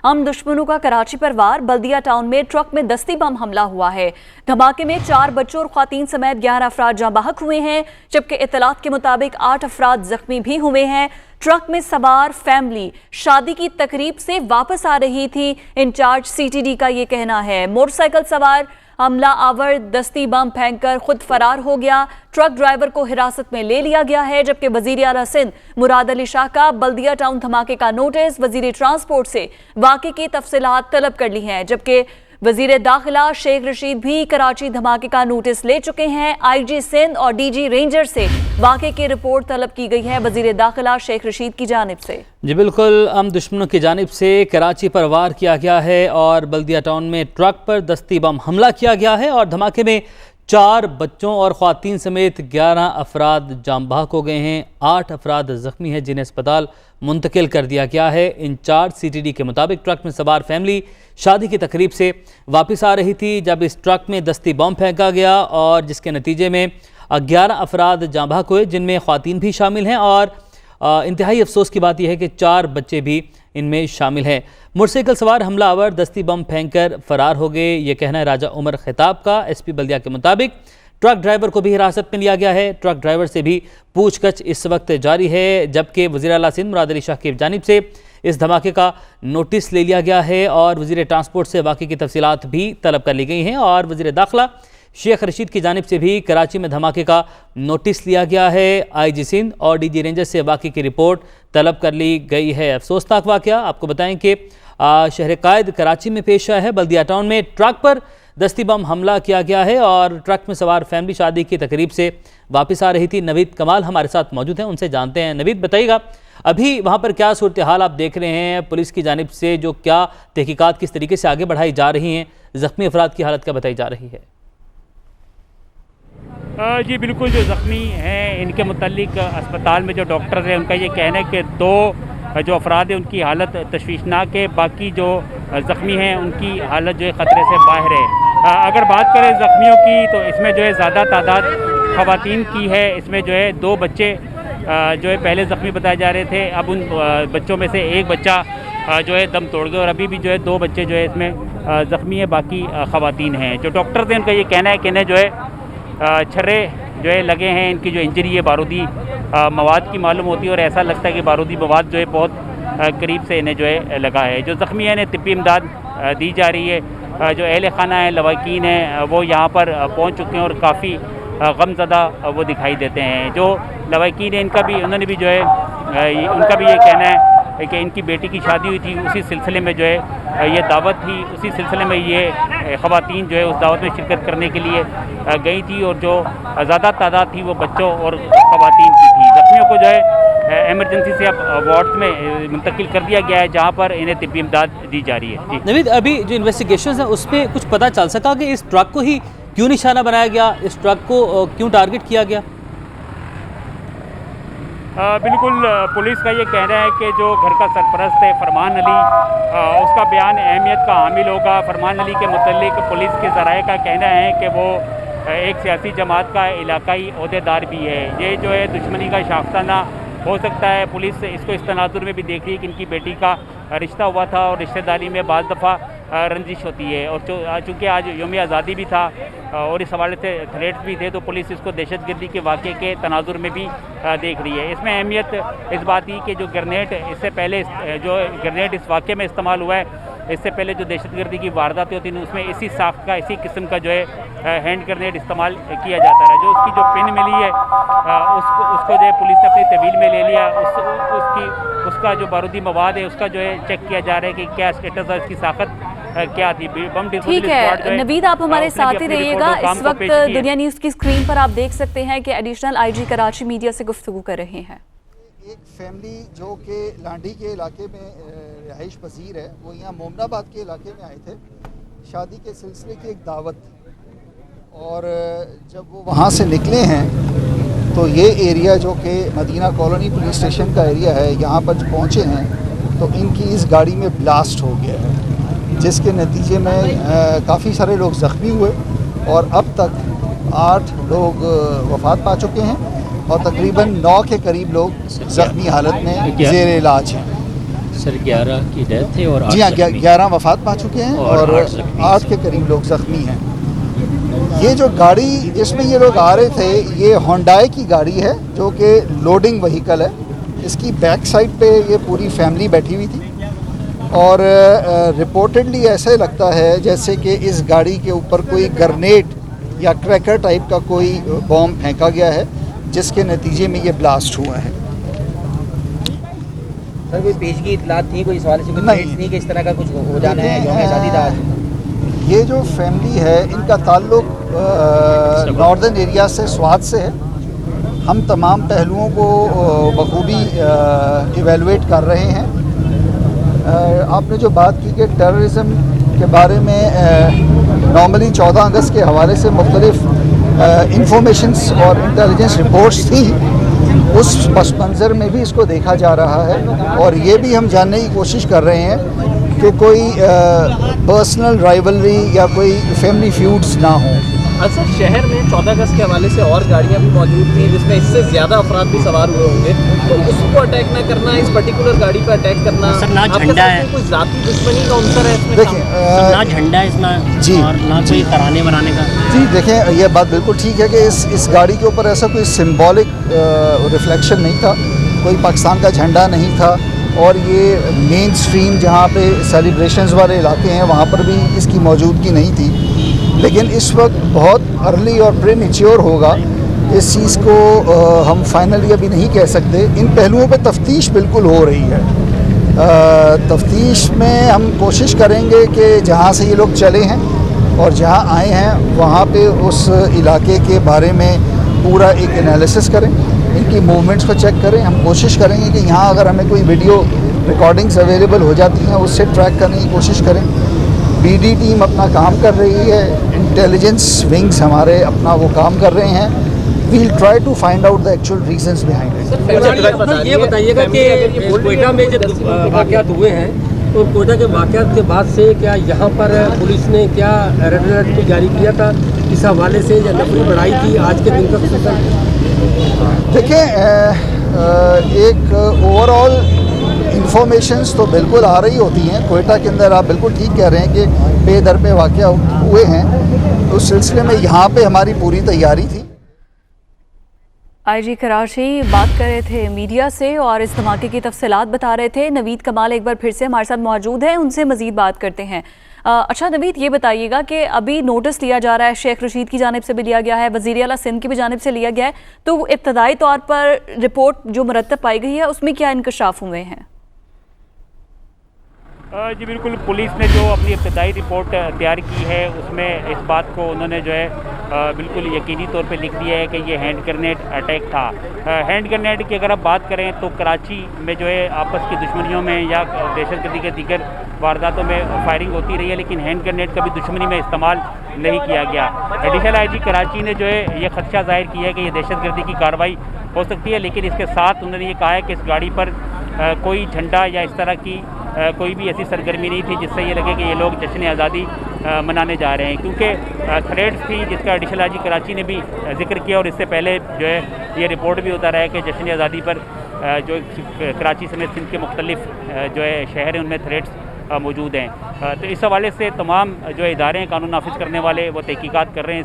हम दुश्मनों का कराची पर वार। बल्दिया टाउन में ट्रक में दस्ती बम हमला हुआ है। धमाके में 4 बच्चों और ख्वातीन समेत 11 अफराद जाँ बहक हुए हैं, जबकि इत्तलात के मुताबिक 8 अफराद जख्मी भी हुए हैं। ट्रक में सवार फैमिली शादी की तकरीब से वापस आ रही थी, इंचार्ज CTD का ये कहना है। मोटरसाइकिल सवार हमला आवर दस्ती बम फेंककर खुद फरार हो गया। ट्रक ड्राइवर को हिरासत में ले लिया गया है, जबकि वजीर आला सिंध मुराद अली शाह का बल्दिया टाउन धमाके का नोटिस वजीर ट्रांसपोर्ट से वाक़े की तफसीलात तलब कर ली हैं, जबकि वजीर दाखिला शेख रशीद भी कराची धमाके का नोटिस ले चुके हैं। IG सिंध और DG रेंजर से वाक़े की रिपोर्ट तलब की गई है वजीर दाखिला शेख रशीद की जानिब से। जी बिल्कुल, हम दुश्मनों की जानिब से कराची पर वार किया गया है और बल्दिया टाउन में ट्रक पर दस्ती बम हमला किया गया है और धमाके में 4 बच्चों और ख्वातीन समेत 11 अफराद जाम बहक हो गए हैं। 8 अफराद ज़ख्मी हैं जिन्हें अस्पताल मुंतकिल कर दिया गया है। इंचार्ज CTD के मुताबिक ट्रक में सवार फैमिली शादी की तकरीब से वापस आ रही थी जब इस ट्रक में दस्ती बम फेंका गया और जिसके नतीजे में 11 अफराद जाँ बहक हुए, जिनमें ख्वातीन भी शामिल हैं और इंतहाई अफसोस की बात यह है कि 4 बच्चे भी इनमें शामिल हैं। मोटरसाइकिल सवार हमलावर दस्ती बम फेंककर फरार हो गए, ये कहना है राजा उमर खिताब का। SP बल्दिया के मुताबिक ट्रक ड्राइवर को भी हिरासत में लिया गया है। ट्रक ड्राइवर से भी पूछताछ इस वक्त जारी है, जबकि वज़ीर आला सिंध मुराद अली शाह की जानिब से इस धमाके का नोटिस ले लिया गया है और वज़ीर ट्रांसपोर्ट से वाक़े की तफसीलात भी तलब कर ली गई हैं और वज़ीर दाखिला शेख रशीद की जानिब से भी कराची में धमाके का नोटिस लिया गया है। IG सिंध और DG रेंजर से वाक़े की रिपोर्ट तलब कर ली गई है। अफसोसनाक वाक़या आपको बताएं कि शहर कायद कराची में पेश आया है। बल्दिया टाउन में ट्रक पर दस्ती बम हमला किया गया है और ट्रक में सवार फैमिली शादी की तकरीब से वापस आ रही थी। नवीद कमाल हमारे साथ मौजूद हैं, उनसे जानते हैं। नवीद, बताइएगा अभी वहाँ पर क्या सूरत हाल आप देख रहे हैं? पुलिस की जानिब से जो क्या तहकीकात किस तरीके से आगे बढ़ाई जा रही हैं, ज़ख्मी अफराद की हालत क्या बताई जा रही है? जी बिल्कुल, जो ज़ख्मी हैं इनके मुतालिक अस्पताल में जो डॉक्टर्स हैं उनका ये कहना है कि 2 जो अफराद हैं उनकी हालत तशवीशनाक है, बाकी जो ज़ख्मी हैं उनकी हालत जो है ख़तरे से बाहर है। अगर बात करें ज़ख्मियों की तो इसमें जो है ज़्यादा तादाद ख़वातीन की है। इसमें जो है 2 बच्चे जो है पहले ज़ख्मी बताए जा रहे थे, अब उन बच्चों में से एक बच्चा जो है दम तोड़ गया और अभी भी जो है 2 बच्चे जो है इसमें ज़ख्मी है, बाकी ख़वातीन हैं। जो डॉक्टर्स हैं उनका ये कहना है कि इन्हें जो है छर्रे जो है लगे हैं, इनकी जो इंजरी है बारूदी मवाद की मालूम होती है और ऐसा लगता है कि बारूदी मवाद जो है बहुत करीब से इन्हें जो है लगा है। जो ज़ख्मी है इन्हें तिब्बी इमदाद दी जा रही है। जो अहल खाना है, लवाकीन हैं, वो यहाँ पर पहुँच चुके हैं और काफ़ी गमज़दा वो दिखाई देते हैं। जो लवाकीन है इनका भी उन्होंने भी जो है उनका भी ये कहना है कि इनकी बेटी की शादी हुई थी, उसी सिलसिले में जो है ये दावत थी, उसी सिलसिले में ये ख़वातीन जो है उस दावत में शिरकत करने के लिए गई थी और जो ज़्यादा तादाद थी वो बच्चों और ख़वातीन की थी। ज़ख्मियों को जो है एमरजेंसी से अब वार्ड में मुंतकिल कर दिया गया है, जहाँ पर इन्हें तिब्बी इमदाद दी जा रही है। नवीद, अभी जो इन्वेस्टिगेशन है उसमें कुछ पता चल सका कि इस ट्रक को ही क्यों निशाना बनाया गया, इस ट्रक को क्यों टारगेट किया गया? बिल्कुल, पुलिस का ये कहना है कि जो घर का सरपरस्त है फरमान अली, उसका बयान अहमियत का हामिल होगा। फरमान अली के मुतालिक पुलिस के ज़राए का कहना है कि वो एक सियासी जमात का इलाकाई ओहदेदार भी है। ये जो है दुश्मनी का शाख्ताना हो सकता है। पुलिस इसको इस तनाजुर में भी देख रही है कि इनकी बेटी का रिश्ता हुआ था और रिश्तेदारी में बाज़ दफ़ा रंजिश होती है और चूँकि आज यौम आज़ादी भी था और इस हवाले से थ्रेट्स भी थे, तो पुलिस इसको दहशतगर्दी के वाक़े के तनाजुर में भी देख रही है। इसमें अहमियत इस बात की कि जो ग्रेनेड इससे पहले जो ग्रेनेड इस वाक़े में इस्तेमाल हुआ है, इससे पहले जो दहशतगर्दी की वारदातें होती हैं उसमें इसी साख्त का, इसी किस्म का जो है हैंड ग्रेनेड इस्तेमाल किया जाता है। जो उसकी जो पिन मिली है उसको जो है पुलिस ने अपनी तहवील में ले लिया। उसका जो बारूदी मवाद है उसका जो है चेक किया जा रहा है कि क्या स्टेटस है, इसकी साख्त क्या थी। बम ठीक है नवीद, आप हमारे साथ ही रहिएगा। इस वक्त दुनिया न्यूज़ की स्क्रीन पर आप देख सकते हैं कि एडिशनल IG कराची मीडिया से गुफ्तगू कर रहे हैं। एक फैमिली जो कि लांडी के इलाके में रहाइश पजीर है, वो यहाँ मोमनाबाद के इलाके में आए थे शादी के सिलसिले की एक दावत, और जब वो वहाँ से निकले हैं तो ये एरिया जो कि मदीना कॉलोनी पुलिस स्टेशन का एरिया है, यहाँ पर पहुँचे हैं तो इनकी इस गाड़ी में ब्लास्ट हो गया है, जिसके नतीजे में काफ़ी सारे लोग ज़ख्मी हुए और अब तक 8 लोग वफ़ात पा चुके हैं और तकरीबन 9 के करीब लोग ज़ख्मी हालत में ज़ेर इलाज हैं। सर 11 की डेथ है और 8 जी हाँ, जख्मी। 11 वफात पा चुके हैं और और 8 जख्मी 8 के करीब लोग ज़ख्मी हैं। ये जो गाड़ी जिसमें ये लोग आ रहे थे, ये होंडाई की गाड़ी है जो कि लोडिंग व्हीकल है। इसकी बैक साइड पे ये पूरी फैमिली बैठी हुई थी और रिपोर्टेडली ऐसे लगता है जैसे कि इस गाड़ी के ऊपर कोई ग्रेनेड या क्रैकर टाइप का कोई बॉम्ब फेंका गया है, जिसके नतीजे में ये ब्लास्ट हुआ है। सर कोई पेशगी इतलात थी, कोई इस हवाले से कुछ नहीं। थी कि इस तरह का कुछ हो जाना है, यौम आज़ादी था आज? ये जो फैमिली है इनका ताल्लुक नॉर्दर्न एरिया से, स्वात से है। हम तमाम पहलुओं को बखूबी इवेलुएट कर रहे हैं। आपने जो बात की कि टेररिज्म के बारे में नॉर्मली 14 अगस्त के हवाले से मुख्तलिफ इंफॉर्मेशंस और इंटेलिजेंस रिपोर्ट्स थी, उस पस मंज़र में भी इसको देखा जा रहा है और ये भी हम जानने की कोशिश कर रहे हैं कि कोई पर्सनल राइवलरी या कोई फैमिली फ्यूड्स ना हो। सर शहर में 14 अगस्त के हवाले से और गाड़ियां भी मौजूद थी जिसमें इससे ज़्यादा अफराद भी सवार हुए होंगे, तो उसको अटैक ना करना, इस पर्टिकुलर गाड़ी पर अटैक करना, सर ना आपके झंडा साथ है, कोई जाती दुश्मनी का अंतर है इसमें? देखिए सर ना झंडा है इसमें जी, और ना कोई तराने बनाने का। जी देखें, ये बात बिल्कुल ठीक है कि इस गाड़ी के ऊपर ऐसा कोई सिंबॉलिक रिफ्लेक्शन नहीं था, कोई पाकिस्तान का झंडा नहीं था और ये मेन स्ट्रीम जहाँ पे सेलिब्रेशंस वाले इलाके हैं वहाँ पर भी इसकी मौजूदगी नहीं थी। लेकिन इस वक्त बहुत अर्ली और प्रीमेच्योर होगा, इस चीज़ को हम फाइनली अभी नहीं कह सकते। इन पहलुओं पे तफ्तीश बिल्कुल हो रही है। तफ्तीश में हम कोशिश करेंगे कि जहाँ से ये लोग चले हैं और जहाँ आए हैं वहाँ पे उस इलाके के बारे में पूरा एक एनालिसिस करें, इनकी मूवमेंट्स को चेक करें। हम कोशिश करेंगे कि यहाँ अगर हमें कोई वीडियो रिकॉर्डिंग्स अवेलेबल हो जाती हैं उससे ट्रैक करने की कोशिश करें। बीडी टीम अपना काम कर रही है, इंटेलिजेंस विंग्स हमारे अपना वो काम कर रहे हैं। We'll try to find out the actual reasons behind it. ये बताइएगा कि कोयटा में जब वाक़यात हुए हैं तो कोयटा के वाक़यात के बाद से क्या यहाँ पर पुलिस ने क्या रेड अलर्ट भी जारी किया था इस हवाले से, या नफरी बढ़ाई थी आज के दिन का खुसूसन? देखिए, एक ओवरऑल इंफॉर्मेशंस तो बिल्कुल आ रही होती हैं। कोयटा के अंदर आप बिल्कुल ठीक कह रहे हैं कि बेदर पे वाक़या हुए हैं, उस सिलसिले में यहाँ पे हमारी पूरी तैयारी थी। आईजी कराची बात कर रहे थे मीडिया से और इस धमाके की तफसीलात बता रहे थे। नवीद कमाल एक बार फिर से हमारे साथ मौजूद हैं, उनसे मजीद बात करते हैं। अच्छा नवीद, ये बताइएगा कि अभी नोटिस लिया जा रहा है, शेख रशीद की जानिब से भी लिया गया है, वज़ीर आला सिंध की भी जानिब से लिया गया है, तो इब्तदाई तौर पर रिपोर्ट जो मुरतब पाई गई है उसमें क्या इंकशाफ हुए हैं? जी बिल्कुल, पुलिस ने जो अपनी इब्तदाई रिपोर्ट तैयार की है उसमें इस बात को उन्होंने जो है बिल्कुल यकीनी तौर पे लिख दिया है कि ये हैंड ग्रेनेड अटैक था। हैंड ग्रेनेड की अगर आप बात करें तो कराची में जो है आपस की दुश्मनियों में या दहशतगर्दी के दीगर वारदातों में फायरिंग होती रही है, लेकिन हैंड ग्रेनेड कभी दुश्मनी में इस्तेमाल नहीं किया गया। एडिशनल आईजी कराची ने जो है ये खदशा जाहिर किया है कि ये दहशतगर्दी की कार्रवाई हो सकती है, लेकिन इसके साथ उन्होंने ये कहा है कि इस गाड़ी पर कोई झंडा या इस तरह की कोई भी ऐसी सरगर्मी नहीं थी जिससे ये लगे कि ये लोग जश्न आज़ादी मनाने जा रहे हैं, क्योंकि थ्रेड्स थी जिसका एडिशनल आईजी कराची ने भी जिक्र किया और इससे पहले जो है ये रिपोर्ट भी होता रहा है कि जश्न आज़ादी पर जो कराची समेत सिंध के मुख्तलिफ जो है शहर हैं उनमें थ्रेड्स मौजूद हैं। तो इस हवाले से तमाम जो इदारे कानून नाफिज करने वाले वो तहकीकात कर रहे हैं।